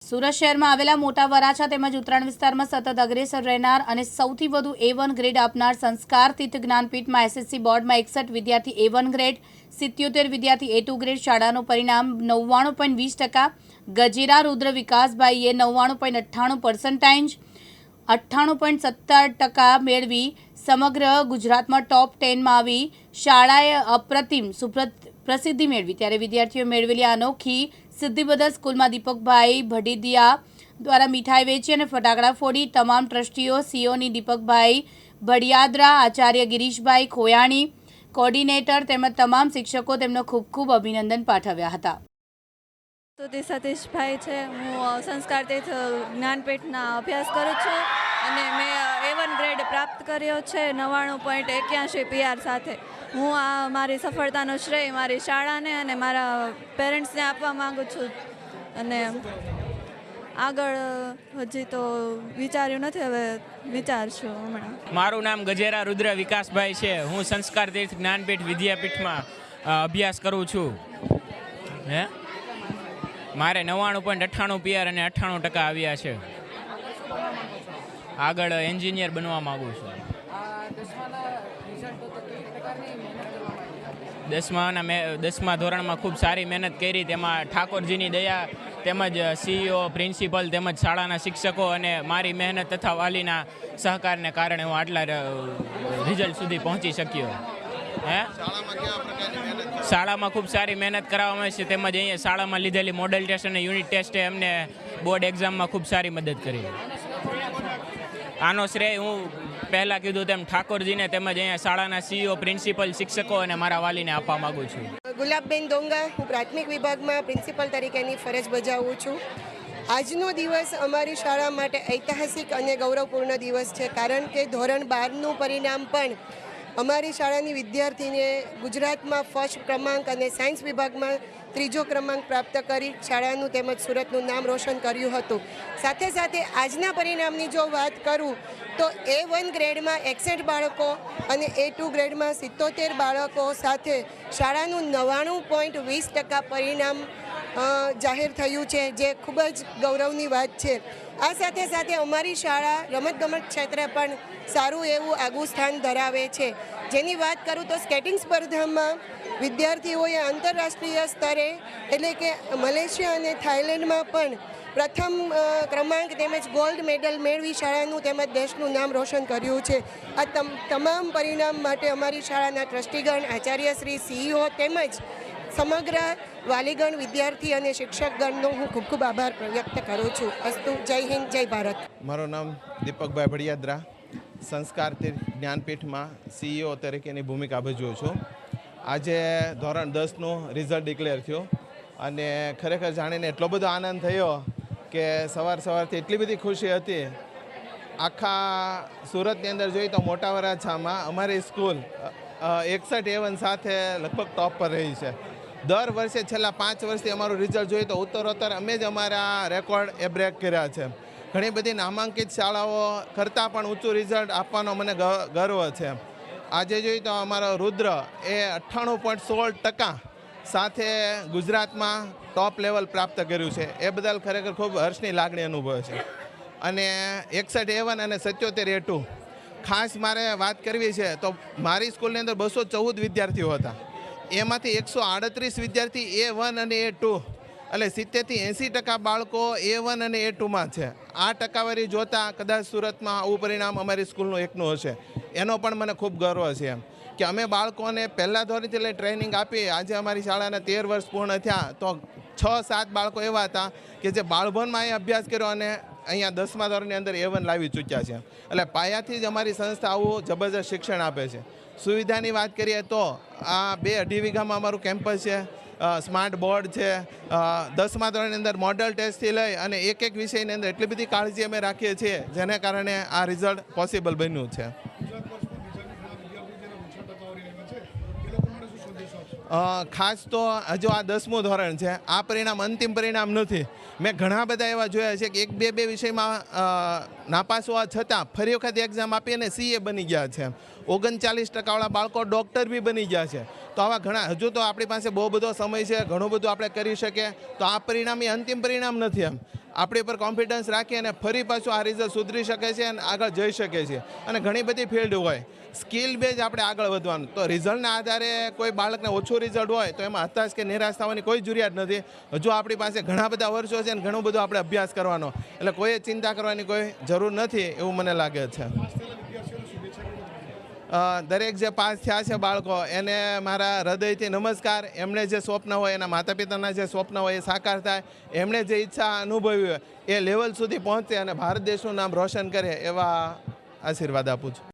સુરત શહેરમાં આવેલા મોટા વરાછા તેમજ ઉત્તરાયણ વિસ્તારમાં સતત અગ્રેસર રહેનાર અને સૌથી વધુ A1 ગ્રેડ આપનાર સંસ્કાર તીર્થ જ્ઞાનપીઠમાં એસએસસી બોર્ડમાં 61 વિદ્યાર્થી A1 ગ્રેડ, 77 વિદ્યાર્થી A2 ગ્રેડ શાળાનું પરિણામ 99.20%, ગજેરા રુદ્ર વિકાસભાઈએ 99.98%, 98.70% મેળવી સમગ્ર ગુજરાતમાં ટોપ 10માં આવી શાળાએ અપ્રતિમ પ્રસિદ્ધિ મેળવી। ત્યારે વિદ્યાર્થીઓ મેળવેલી અનોખી સિદ્ધિ બદલ સ્કૂલમાં દીપકભાઈ ભડીદિયા દ્વારા મીઠાઈ વેચી અને ફટાકડા ફોડી તમામ ટ્રસ્ટીઓ, સીઓની દીપકભાઈ ભડિયાદરા, આચાર્ય ગિરીશભાઈ ખોયાણી, કોર્ડિનેટર તેમજ તમામ શિક્ષકો તેમનો ખૂબ ખૂબ અભિનંદન પાઠવ્યા હતા। સ્તુતિ સતીશભાઈ છે, હું સંસ્કાર તીર્થ જ્ઞાનપીઠના અભ્યાસ કરું છું અને મેં A1 ગ્રેડ પ્રાપ્ત કર્યો છે 99.81 PR સાથે। હું આ મારી સફળતાનો શ્રેય મારી શાળાને અને મારા પેરેન્ટ્સને આપવા માગું છું અને આગળ હજી તો વિચાર્યું નથી, હવે વિચારશું હમણાં। મારું નામ ગજેરા રુદ્ર વિકાસભાઈ છે, હું સંસ્કાર તીર્થ જ્ઞાનપીઠ વિદ્યાપીઠમાં અભ્યાસ કરું છું। હે મારે 99.98 PR અને 98% આવ્યા છે। આગળ એન્જિનિયર બનવા માગું છું। દસમા ધોરણમાં ખૂબ સારી મહેનત કરી, તેમાં ઠાકોરજીની દયા તેમજ CEO, પ્રિન્સિપલ તેમજ શાળાના શિક્ષકો અને મારી મહેનત તથા વાલીના સહકારને કારણે હું આટલા રિઝલ્ટ સુધી પહોંચી શક્યો। હે શાળામાં ખૂબ સારી મહેનત કરાવવામાં આવે છે, તેમજ અહીંયા શાળામાં લીધેલી મોડેલ ટેસ્ટ અને યુનિટ ટેસ્ટે અમને બોર્ડ એક્ઝામમાં ખૂબ સારી મદદ કરી। આનો શ્રેય હું પહેલાં કીધું તેમ ઠાકોરજીને તેમજ અહીંયા શાળાના CEO, પ્રિન્સિપલ, શિક્ષકો અને મારા વાલીને આપવા માગું છું। ગુલાબબેન ડોંગા, હું પ્રાથમિક વિભાગમાં પ્રિન્સિપલ તરીકેની ફરજ બજાવું છું। આજનો દિવસ અમારી શાળા માટે ઐતિહાસિક અને ગૌરવપૂર્ણ દિવસ છે, કારણ કે ધોરણ 12નું પરિણામ પણ અમારી શાળાની વિદ્યાર્થીને ગુજરાતમાં ફર્સ્ટ ક્રમાંક અને સાયન્સ વિભાગમાં 3જો ક્રમાંક પ્રાપ્ત કરી શાળાનું તેમજ સુરતનું નામ રોશન કર્યું હતું। સાથે સાથે આજના પરિણામની જો વાત કરું તો A1 ગ્રેડમાં 61 બાળકો અને A2 ગ્રેડમાં 77 બાળકો સાથે શાળાનું 99.20% પરિણામ જાહેર થયું છે, જે ખૂબ જ ગૌરવની વાત છે। આ સાથે સાથે અમારી શાળા રમતગમત ક્ષેત્રે પણ સારું એવું આગવું સ્થાન ધરાવે છે। જેની વાત કરું તો સ્કેટિંગ સ્પર્ધામાં વિદ્યાર્થીઓએ આંતરરાષ્ટ્રીય સ્તરે એટલે કે મલેશિયા અને થાઈલેન્ડમાં પણ પ્રથમ ક્રમાંક તેમજ ગોલ્ડ મેડલ મેળવી શાળાનું તેમજ દેશનું નામ રોશન કર્યું છે। આ તમામ પરિણામ માટે અમારી શાળાના ટ્રસ્ટીગણ, આચાર્યશ્રી, CEO તેમજ સમગ્ર વાલીગણ, વિદ્યાર્થી અને શિક્ષકગણનો હું ખૂબ ખૂબ આભાર વ્યક્ત કરું છું। અસ્તુ, જય હિન્દ, જય ભારત। મારું નામ દીપકભાઈ ભડિયાદરા, સંસ્કાર તીર્થ જ્ઞાનપીઠમાં CEO તરીકેની ભૂમિકા ભજવું છું। આજે ધોરણ 10નું રિઝલ્ટ ડિક્લેર થયું અને ખરેખર જાણીને એટલો બધો આનંદ થયો કે સવારથી એટલી બધી ખુશી હતી। આખા સુરતની અંદર જોઈએ તો મોટા વરાછામાં અમારી સ્કૂલ 61 A1 સાથે લગભગ ટોપ પર રહી છે। દર વર્ષે છેલ્લા 5 વર્ષથી અમારું રિઝલ્ટ જોઈએ તો ઉત્તરોત્તર અમે જ અમારા રેકોર્ડ એ બ્રેક કર્યા છે। ઘણી બધી નામાંકિત શાળાઓ કરતાં પણ ઊંચું રિઝલ્ટ આપવાનો મને ગર્વ છે। આજે જોઈએ તો અમારો રુદ્ર એ 98.16% સાથે ગુજરાતમાં ટોપ લેવલ પ્રાપ્ત કર્યું છે। એ બદલ ખરેખર ખૂબ હર્ષની લાગણી અનુભવે છે। અને 61 A1 અને 77 A2 ખાસ મારે વાત કરવી છે તો મારી સ્કૂલની અંદર 214 વિદ્યાર્થીઓ હતા, એમાંથી 138 વિદ્યાર્થી A1 અને A2 એટલે 70થી 80% બાળકો A1 અને A2માં છે। આ ટકાવારી જોતાં કદાચ સુરતમાં આવું પરિણામ અમારી સ્કૂલનું એકનું હશે, એનો પણ મને ખૂબ ગર્વ છે કે અમે બાળકોને પહેલાં ધોરણથી લઈ ટ્રેનિંગ આપી। આજે અમારી શાળાના 13 વર્ષ પૂર્ણ થયા તો 6-7 બાળકો એવા હતા કે જે બાળભવનમાં અહીં અભ્યાસ કર્યો અને અહીંયા 10મા ધોરણની અંદર A1 લાવી ચૂક્યા છે। એટલે પાયાથી જ અમારી સંસ્થા આવું જબરજસ્ત શિક્ષણ આપે છે। સુવિધાની વાત કરીએ તો આ 2-2.5 વીઘામાં અમારું કેમ્પસ છે, સ્માર્ટ બોર્ડ છે, 10મા ધોરણની અંદર મોડલ ટેસ્ટથી લઈ અને એક વિષયની અંદર એટલી બધી કાળજી અમે રાખીએ છીએ, જેને કારણે આ રિઝલ્ટ પોસિબલ બન્યું છે। ખાસ તો હજુ આ 10મું ધોરણ છે, આ પરિણામ અંતિમ પરિણામ નથી। મેં ઘણા બધા એવા જોયા છે કે 1-2 વિષયમાં નાપાસ હોવા છતાં ફરી વખત એક્ઝામ આપી અને CA બની ગયા છે। 39% બાળકો ડૉક્ટર બી બની ગયા છે। તો આવા ઘણા, હજુ તો આપણી પાસે બહુ બધો સમય છે, ઘણું બધું આપણે કરી શકીએ। તો આ પરિણામ એ અંતિમ પરિણામ નથી એમ, આપણી પર કોન્ફિડન્સ રાખી અને ફરી પાછું આ રિઝલ્ટ સુધરી શકે છે અને આગળ જઈ શકે છે. અને ઘણી બધી ફિલ્ડ હોય, સ્કિલ બેઝ આપણે આગળ વધવાનું. તો રિઝલ્ટના આધારે કોઈ બાળકને ઓછું રિઝલ્ટ હોય તો એમાં હતાશ કે નિરાશ થવાની કોઈ જરૂરિયાત નથી. હજુ આપણી પાસે ઘણા બધા વર્ષો છે અને ઘણું બધું આપણે અભ્યાસ કરવાનો, એટલે કોઈએ ચિંતા કરવાની કોઈ જરૂર નથી એવું મને લાગે છે. દરેક જે પાસ થયા છે બાળકો એને મારા હૃદયથી નમસ્કાર. એમણે જે સ્વપ્ન હોય, એના માતા પિતાના જે સ્વપ્ન હોય એ સાકાર થાય. એમણે જે ઈચ્છા અનુભવી હોય એ લેવલ સુધી પહોંચે અને ભારત દેશનું નામ રોશન કરે એવા આશીર્વાદ આપું છું.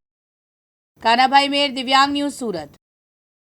કાનાભાઈ મેર, દિવ્યાંગ ન્યૂઝ, સુરત.